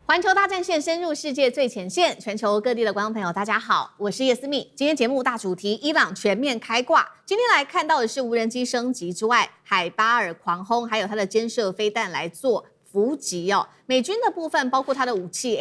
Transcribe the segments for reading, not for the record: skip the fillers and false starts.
环球大战线深入世界最前线，全球各地的观众朋友，大家好，我是叶思密。今天节目大主题，伊朗全面开挂。今天来看到的是无人机升级之外，海巴尔狂轰，还有它的肩射飞弹来做伏击哦。美军的部分包括它的武器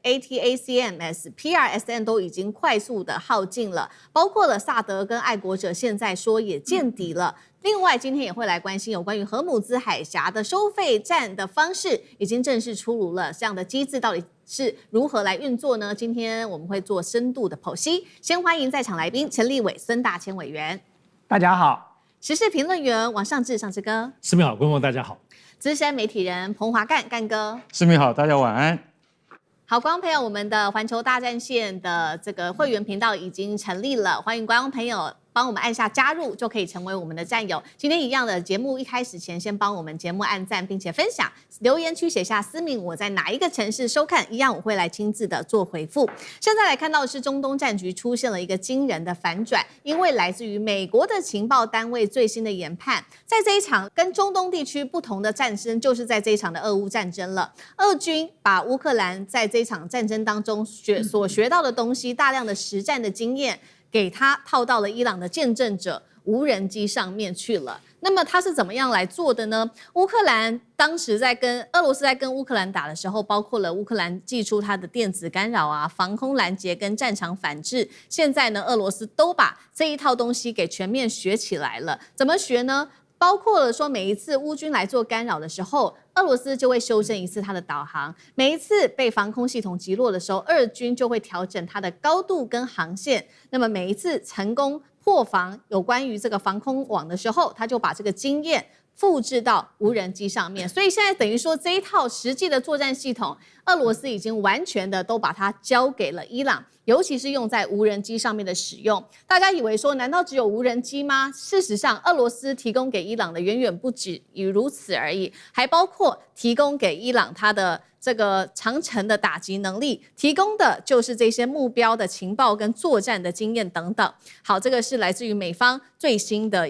ATACMS、PRSM 都已经快速的耗尽了，包括了萨德跟爱国者，现在说也见底了。另外，今天也会来关心有关于荷姆兹海峡的收费站的方式，已经正式出炉了。这样的机制到底是如何来运作呢？今天我们会做深度的剖析。先欢迎在场来宾陈立伟、孙大千委员，大家好；时事评论员王尚志、尚志哥，思密好，观众大家好；资深媒体人彭华干、干哥，思密好，大家晚安。好，观众朋友，我们的环球大战线的这个会员频道已经成立了，欢迎观众朋友帮我们按下加入，就可以成为我们的战友。今天一样的节目一开始前，先帮我们节目按赞，并且分享，留言区写下思明我在哪一个城市收看，一样我会来亲自的做回复。现在来看到的是中东战局出现了一个惊人的反转，因为来自于美国的情报单位最新的研判，在这一场跟中东地区不同的战争，就是在这一场的俄乌战争了。俄军把乌克兰在这一场战争当中所学到的东西，大量的实战的经验，给他套到了伊朗的见证者无人机上面去了。那么他是怎么样来做的呢？乌克兰当时在跟俄罗斯在跟乌克兰打的时候，包括了乌克兰祭出它的电子干扰啊、防空拦截跟战场反制。现在呢，俄罗斯都把这一套东西给全面学起来了。怎么学呢？包括了说，每一次乌军来做干扰的时候，俄罗斯就会修正一次它的导航；每一次被防空系统击落的时候，俄军就会调整它的高度跟航线。那么每一次成功破防有关于这个防空网的时候，他就把这个经验复制到无人机上面。所以现在等于说这一套实际的作战系统，俄罗斯已经完全的都把它交给了伊朗，尤其是用在无人机上面的使用。大家以为说难道只有无人机吗？事实上，俄罗斯提供给伊朗的远远不止于如此而已，还包括提供给伊朗它的这个长程的打击能力，提供的就是这些目标的情报跟作战的经验等等。好，这个是来自于美方最新的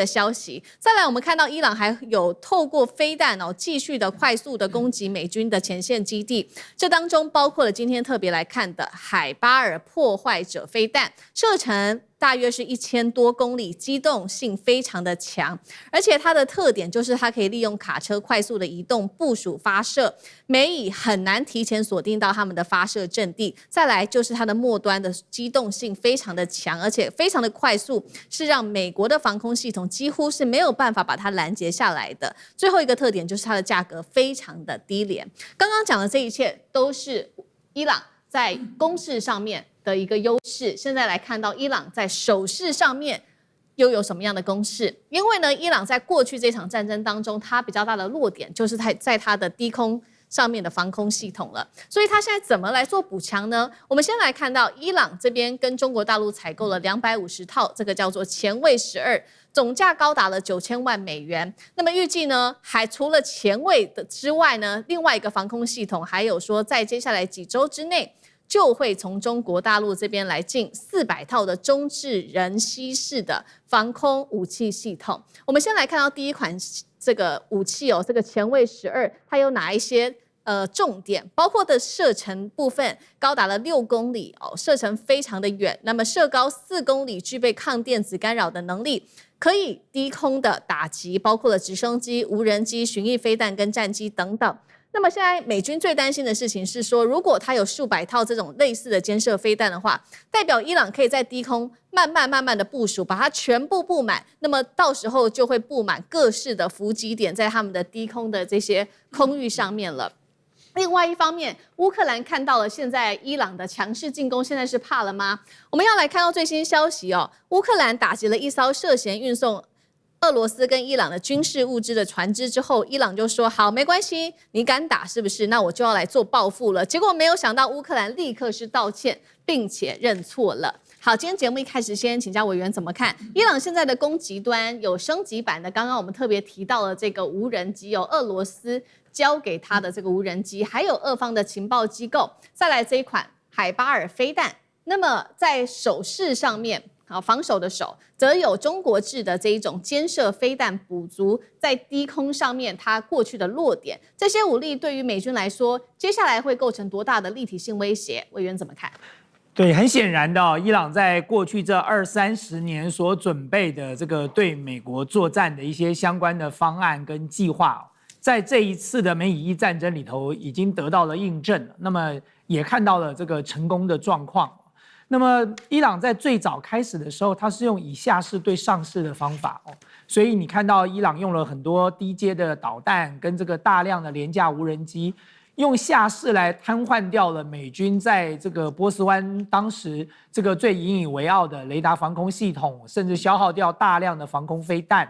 消息。再来，我们看到伊朗还有透过飞弹继续的快速的攻击美军的前线基地，这当中包括了今天特别来看的海巴尔破坏者飞弹，射程大约是1000多公里，机动性非常的强，而且它的特点就是它可以利用卡车快速的移动部署发射，美以很难提前锁定到他们的发射阵地。再来就是它的末端的机动性非常的强，而且非常的快速，是让美国的防空系统几乎是没有办法把它拦截下来的。最后一个特点就是它的价格非常的低廉。刚刚讲的这一切都是伊朗在攻势上面的一个优势。现在来看到伊朗在守势上面又有什么样的攻势？因为呢，伊朗在过去这场战争当中，它比较大的弱点就是在它的低空上面的防空系统了。所以它现在怎么来做补强呢？我们先来看到伊朗这边跟中国大陆采购了250套，这个叫做前卫12，总价高达了9000万美元。那么预计呢，还除了前卫的之外呢，另外一个防空系统还有说，在接下来几周之内，就会从中国大陆这边来进400套的中置人吸式的防空武器系统。我们先来看到第一款这个武器这个前卫12，它有哪一些重点？包括的射程部分高达了6公里射程非常的远，那么射高4公里，具备抗电子干扰的能力，可以低空的打击，包括了直升机、无人机、巡弋飞弹跟战机等等。那么现在美军最担心的事情是说，如果它有数百套这种类似的肩射飞弹的话，代表伊朗可以在低空慢慢的部署，把它全部布满，那么到时候就会布满各式的伏击点在他们的低空的这些空域上面了。另外一方面，乌克兰看到了现在伊朗的强势进攻，现在是怕了吗？我们要来看到最新消息乌克兰打击了一艘涉嫌运送俄罗斯跟伊朗的军事物资的船只之后，伊朗就说好，没关系，你敢打是不是？那我就要来做报复了。结果没有想到乌克兰立刻是道歉，并且认错了。好，今天节目一开始先请教委员怎么看伊朗现在的攻击端有升级版的，刚刚我们特别提到了这个无人机，有俄罗斯交给他的这个无人机，还有俄方的情报机构，再来这一款海巴尔飞弹。那么在手势上面防守的守，则有中国制的这一种监射飞弹，补足在低空上面它过去的弱点。这些武力对于美军来说，接下来会构成多大的立体性威胁？委员怎么看？对，很显然的，伊朗在过去这20-30年所准备的这个对美国作战的一些相关的方案跟计划，在这一次的美以伊战争里头已经得到了印证了。那么也看到了这个成功的状况。那么伊朗在最早开始的时候，它是用以下式对上式的方法所以你看到伊朗用了很多低阶的导弹跟这个大量的廉价无人机。用下式来瘫痪掉了美军在这个波斯湾当时这个最引以为傲的雷达防空系统，甚至消耗掉大量的防空飞弹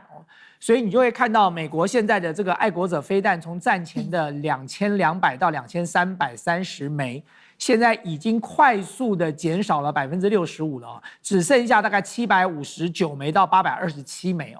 所以你就会看到美国现在的这个爱国者飞弹从战前的2200到2330枚，现在已经快速的减少了65%了只剩下大概759枚到827枚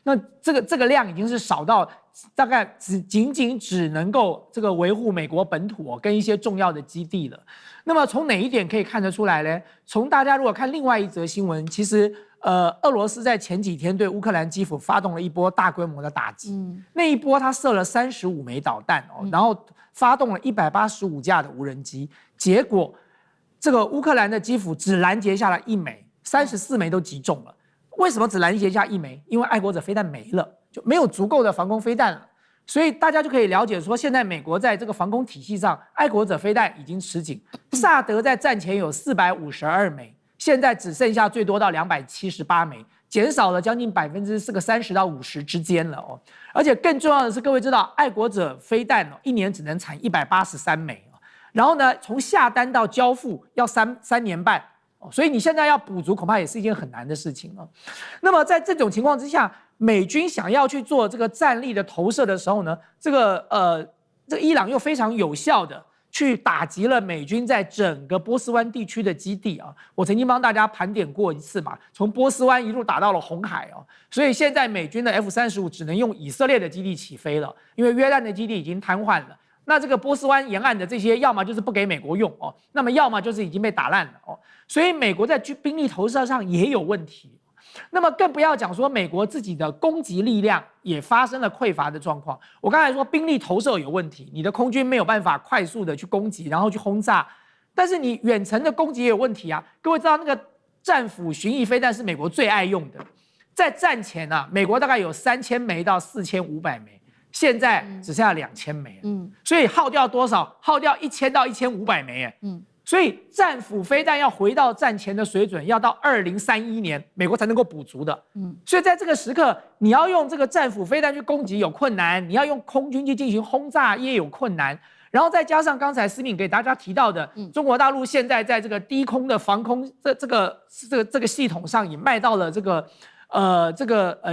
那这个量已经是少到大概仅只能够这个维护美国本土跟一些重要的基地了。那么从哪一点可以看得出来呢？从大家如果看另外一则新闻，其实俄罗斯在前几天对乌克兰基辅发动了一波大规模的打击，那一波他射了35枚导弹然后发动了185架的无人机，结果这个乌克兰的基辅只拦截下了1枚，34枚都击中了。为什么只拦截下1枚？因为爱国者飞弹没了。就没有足够的防空飞弹了，所以大家就可以了解说，现在美国在这个防空体系上，爱国者飞弹已经吃紧。萨德在战前有452枚，现在只剩下最多到278枚，减少了将近30%到50%之间了而且更重要的是，各位知道，爱国者飞弹一年只能产183枚然后呢，从下单到交付要3年半。所以你现在要补足，恐怕也是一件很难的事情那么在这种情况之下，美军想要去做这个战力的投射的时候呢，这个伊朗又非常有效的去打击了美军在整个波斯湾地区的基地我曾经帮大家盘点过一次嘛，从波斯湾一路打到了红海所以现在美军的 F-35只能用以色列的基地起飞了，因为约旦的基地已经瘫痪了。那这个波斯湾沿岸的这些，要么就是不给美国用那么要么就是已经被打烂了所以美国在兵力投射上也有问题。那么更不要讲说美国自己的攻击力量也发生了匮乏的状况。我刚才说兵力投射有问题，你的空军没有办法快速的去攻击，然后去轰炸，但是你远程的攻击也有问题各位知道那个战斧巡弋飞弹是美国最爱用的，在战前美国大概有3000枚到4500枚。现在只剩下2000枚所以耗掉多少？耗掉1000到1500枚所以战斧飞弹要回到战前的水准，要到2031年美国才能够补足的所以在这个时刻，你要用这个战斧飞弹去攻击有困难，你要用空军去进行轰炸也有困难，然后再加上刚才思敏给大家提到的，中国大陆现在在这个低空的防空这个系统上也卖到了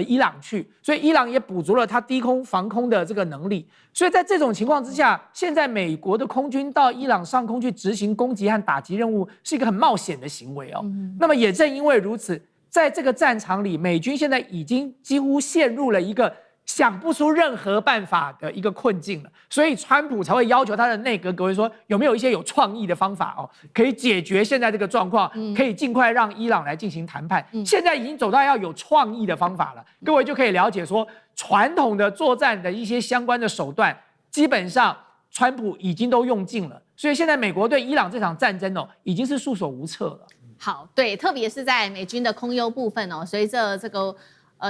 伊朗去，所以伊朗也补足了它低空防空的这个能力。所以在这种情况之下，现在美国的空军到伊朗上空去执行攻击和打击任务，是一个很冒险的行为那么也正因为如此，在这个战场里，美军现在已经几乎陷入了一个想不出任何办法的一个困境了，所以川普才会要求他的内阁各位说，有没有一些有创意的方法可以解决现在这个状况，可以尽快让伊朗来进行谈判。现在已经走到要有创意的方法了，各位就可以了解说，传统的作战的一些相关的手段，基本上川普已经都用尽了，所以现在美国对伊朗这场战争已经是束手无策了。好，对，特别是在美军的空优部分随着这个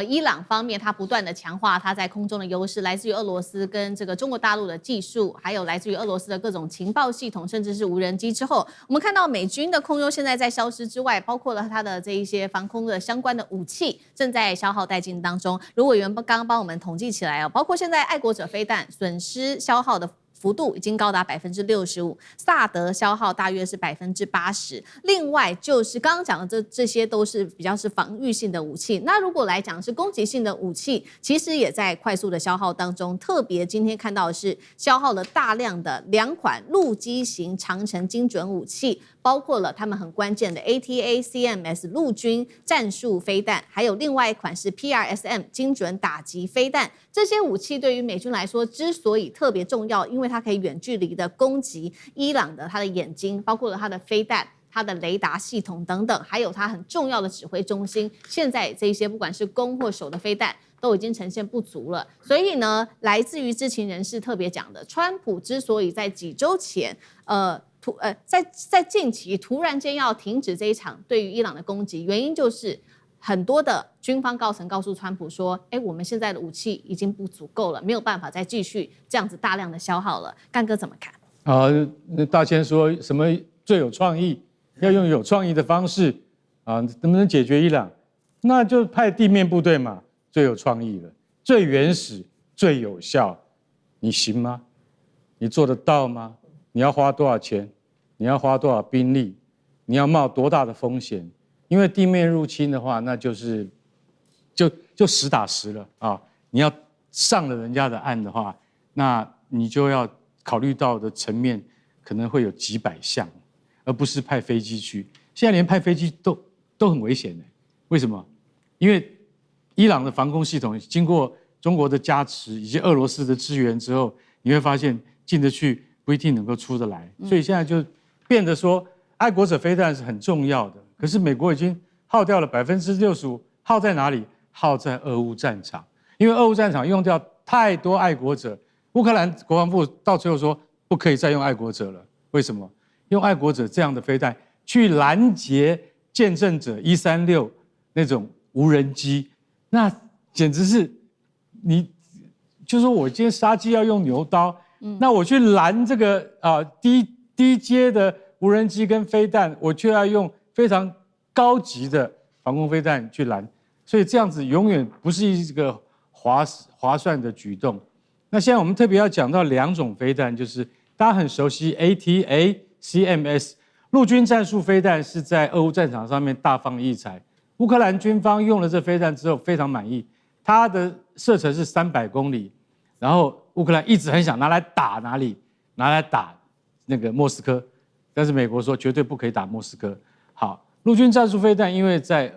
伊朗方面，它不断的强化它在空中的优势，来自于俄罗斯跟这个中国大陆的技术，还有来自于俄罗斯的各种情报系统，甚至是无人机之后，我们看到美军的空优现在在消失之外，包括了它的这一些防空的相关的武器正在消耗殆尽当中。如果有人刚刚帮我们统计起来包括现在爱国者飞弹损失消耗的幅度已经高达65%，萨德消耗大约是80%。另外就是刚刚讲的这些都是比较是防御性的武器。那如果来讲是攻击性的武器，其实也在快速的消耗当中。特别今天看到的是消耗了大量的2款陆基型长程精准武器，包括了他们很关键的 ATACMS 陆军战术飞弹，还有另外一款是 PRSM 精准打击飞弹。这些武器对于美军来说之所以特别重要，因为它可以远距离的攻击伊朗的它的眼睛，包括了它的飞弹，它的雷达系统等等，还有它很重要的指挥中心，现在这些不管是攻或守的飞弹都已经呈现不足了。所以呢，来自于知情人士特别讲的，川普之所以在几周前，在近期突然间要停止这一场对于伊朗的攻击，原因就是很多的军方高层告诉川普说，我们现在的武器已经不足够了，没有办法再继续这样子大量的消耗了。干哥怎么看？大千说什么最有创意，要用有创意的方式能不能解决伊朗？那就派地面部队嘛，最有创意了，最原始、最有效。你行吗？你做得到吗？你要花多少钱？你要花多少兵力？你要冒多大的风险？因为地面入侵的话，那就是就实打实了啊！你要上了人家的岸的话，那你就要考虑到的层面可能会有几百项，而不是派飞机去。现在连派飞机都很危险的，为什么？因为伊朗的防空系统经过中国的加持以及俄罗斯的支援之后，你会发现进得去不一定能够出得来，所以现在就变得说，爱国者飞弹是很重要的。可是美国已经耗掉了65%，耗在哪里？耗在俄乌战场，因为俄乌战场用掉太多爱国者。乌克兰国防部到最后说不可以再用爱国者了，为什么？用爱国者这样的飞弹去拦截见证者136那种无人机，那简直是你就说我今天杀鸡要用牛刀，那我去拦这个低阶的无人机跟飞弹，我却要用非常高级的防空飞弹去拦，所以这样子永远不是一个划算的举动。那现在我们特别要讲到2种飞弹，就是大家很熟悉 ATA、CMS 陆军战术飞弹，是在俄乌战场上面大放异彩。乌克兰军方用了这飞弹之后非常满意，它的射程是300公里，然后乌克兰一直很想拿来打哪里？拿来打那个莫斯科，但是美国说绝对不可以打莫斯科。好，陆军战术飞弹因为在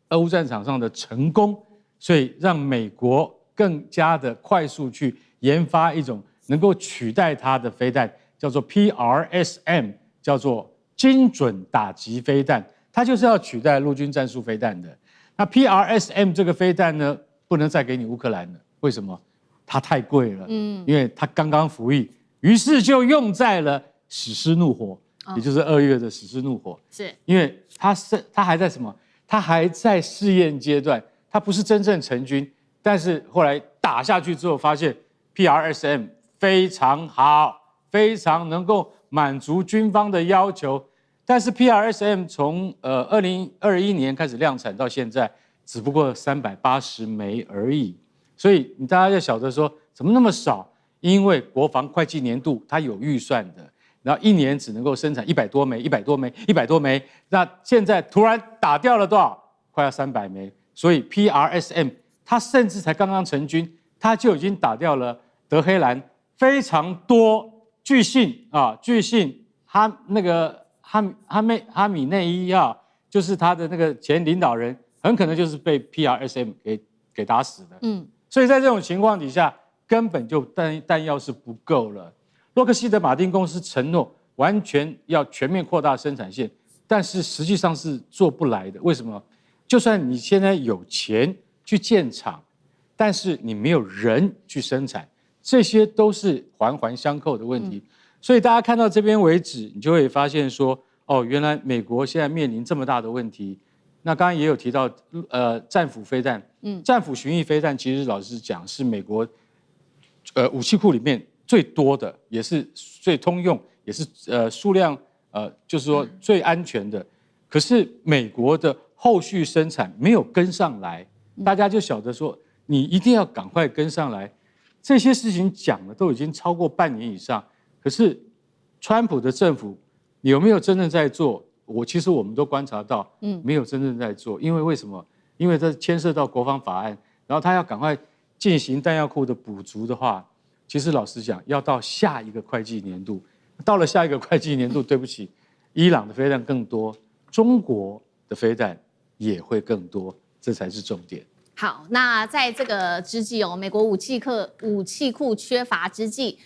俄乌战场上的成功，所以让美国更加的快速去研发一种能够取代它的飞弹，叫做 PRSM， 叫做精准打击飞弹，它就是要取代陆军战术飞弹的。那 PRSM 这个飞弹呢，不能再给你乌克兰了，为什么？它太贵了，因为它刚刚服役，于是就用在了史诗怒火，也就是2月的史诗怒火，是因为它还在什么？它还在试验阶段，它不是真正成军，但是后来打下去之后，发现 PRSM 非常好，非常能够满足军方的要求。但是 PRSM 从2021年开始量产到现在，只不过380枚而已。所以你大家要晓得说，怎么那么少？因为国防会计年度它有预算的，然后1年只能够生产100多枚、100多枚、100多枚。那现在突然打掉了多少？快要300枚。所以 PRSM 它甚至才刚刚成军，它就已经打掉了德黑兰非常多。据信哈米内伊就是他的那个前领导人，很可能就是被 PRSM 给打死的。所以在这种情况底下，根本就弹药是不够了。洛克希德马丁公司承诺完全要全面扩大生产线，但是实际上是做不来的。为什么？就算你现在有钱去建厂，但是你没有人去生产，这些都是环环相扣的问题。所以大家看到这边为止，你就会发现说，哦，原来美国现在面临这么大的问题。那刚刚也有提到，战斧飞弹，战斧巡弋飞弹，其实老实讲是美国，武器库里面最多的，也是最通用，也是数量，就是说最安全的。可是美国的后续生产没有跟上来，大家就晓得说，你一定要赶快跟上来。这些事情讲了都已经超过半年以上，可是川普的政府有没有真正在做？其实我们都观察到，没有真正在做。因为什么？因为这牵涉到国防法案，然后他要赶快进行弹药库的补足的话，其实老实讲，要到下一个会计年度。到了下一个会计年度，对不起，伊朗的飞弹更多，中国的飞弹也会更多，这才是重点。好，那在这个之际美国武器库缺乏之际，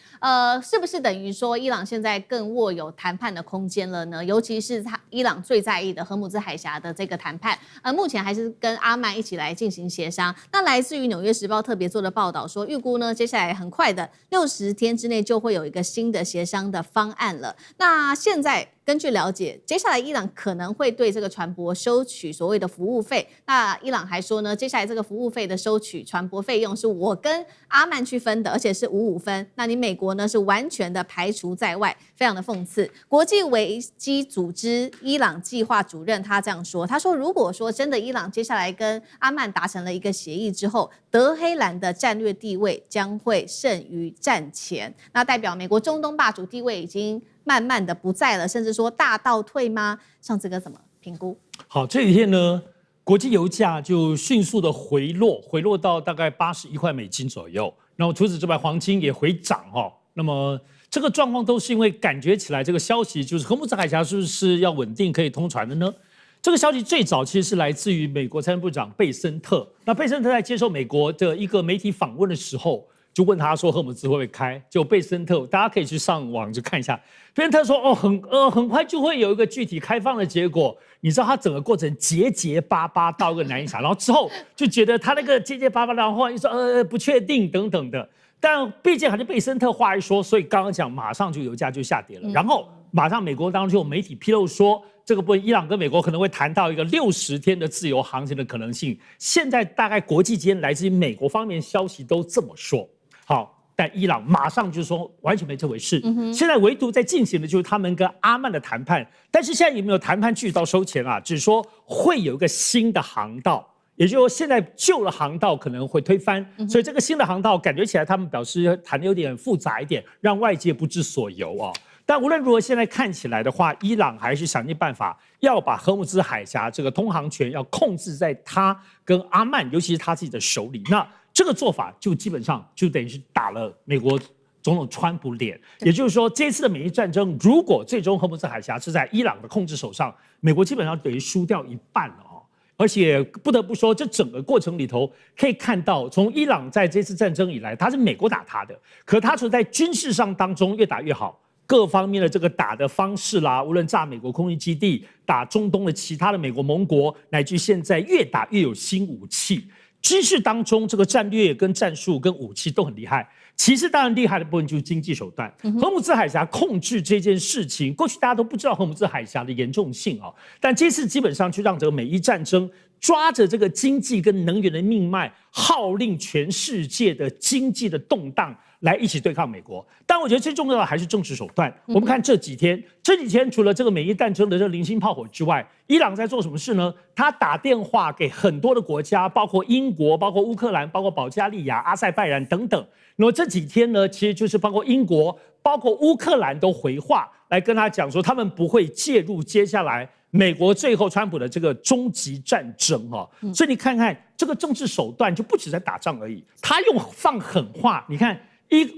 是不是等于说伊朗现在更握有谈判的空间了呢？尤其是伊朗最在意的荷姆兹海峡的这个谈判，目前还是跟阿曼一起来进行协商。那来自于《纽约时报》特别做的报道说，预估呢接下来很快的60天之内就会有一个新的协商的方案了。那现在根据了解，接下来伊朗可能会对这个船舶收取所谓的服务费。那伊朗还说呢，接下来这个服务费的收取船舶费用是我跟阿曼去分的，而且是5-5分。那你美国呢是完全的排除在外，非常的讽刺。国际危机组织伊朗计划主任他这样说，他说如果说真的伊朗接下来跟阿曼达成了一个协议之后，德黑兰的战略地位将会胜于战前，那代表美国中东霸主地位已经慢慢的不在了，甚至说大倒退吗？上次哥怎么评估？好，这几天呢，国际油价就迅速的回落到大概81块美金左右。然后除此之外，黄金也回涨哈。那么这个状况都是因为感觉起来这个消息就是荷姆兹海峡是不是要稳定可以通船的呢？这个消息最早其实是来自于美国财政部长贝森特。那贝森特在接受美国的一个媒体访问的时候，就问他说荷姆兹会不会开？就贝森特，大家可以去上网去看一下。贝森特说很快就会有一个具体开放的结果。你知道他整个过程结巴巴到一个难以想，然后之后就觉得他那个结巴巴，然后又说不确定等等的。但毕竟还是贝森特话一说，所以刚刚讲马上就油价就下跌了。然后马上美国当中就有媒体披露说，这个部分伊朗跟美国可能会谈到一个60天的自由航行的可能性。现在大概国际间来自于美国方面消息都这么说。好。但伊朗马上就说完全没这回事。现在唯独在进行的就是他们跟阿曼的谈判，但是现在有没有谈判继续到收钱啊？只是说会有一个新的航道，也就是说现在旧的航道可能会推翻，所以这个新的航道感觉起来他们表示谈的有点复杂一点，让外界不知所由啊。但无论如何，现在看起来的话，伊朗还是想尽办法要把荷姆兹海峡这个通航权要控制在他跟阿曼，尤其是他自己的手里。那这个做法就基本上就等于是打了美国总统川普脸，也就是说，这次的美伊战争，如果最终荷姆兹海峡是在伊朗的控制手上，美国基本上等于输掉一半了哦。而且不得不说，这整个过程里头可以看到，从伊朗在这次战争以来，他是美国打他的，可他在军事上当中越打越好。各方面的这个打的方式啦，无论炸美国空军基地、打中东的其他的美国盟国，乃至现在越打越有新武器。军事当中，这个战略跟战术跟武器都很厉害。其实当然厉害的部分就是经济手段。荷姆兹海峡控制这件事情，过去大家都不知道荷姆兹海峡的严重性啊，但这次基本上就让这个美伊战争抓着这个经济跟能源的命脉，号令全世界的经济的动荡来一起对抗美国。但我觉得最重要的还是政治手段。我们看这几天除了这个美伊战争的这个零星炮火之外，伊朗在做什么事呢？他打电话给很多的国家，包括英国、包括乌克兰、包括保加利亚、阿塞拜然等等。那么这几天呢，其实就是包括英国、包括乌克兰都回话来跟他讲说，他们不会介入接下来美国最后川普的这个终极战争哦。所以你看看这个政治手段就不止在打仗而已，他用放狠话。你看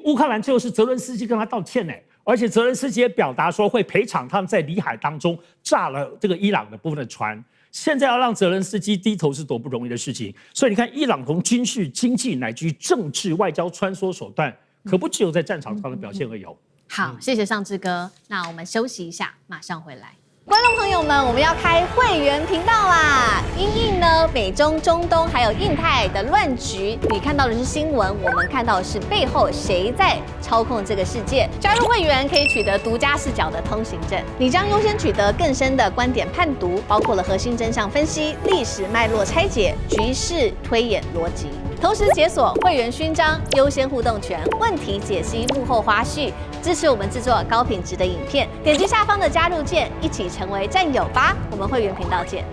乌克兰最后是泽伦斯基跟他道歉呢，而且泽伦斯基也表达说会赔偿他们在里海当中炸了这个伊朗的部分的船。现在要让泽伦斯基低头是多不容易的事情，所以你看，伊朗从军事、经济乃至于政治、外交穿梭手段，可不只有在战场上的表现而已。好，谢谢尚志哥。那我们休息一下，马上回来。观众朋友们，我们要开会员频道啦！因应呢美中、中东还有印太的乱局，你看到的是新闻，我们看到的是背后谁在操控这个世界。加入会员可以取得独家视角的通行证，你将优先取得更深的观点判读，包括了核心真相分析、历史脉络拆解、局势推演逻辑。同时解锁会员勋章、优先互动权、问题解析、幕后花絮，支持我们制作高品质的影片。点击下方的加入键，一起成为战友吧！我们会员频道见。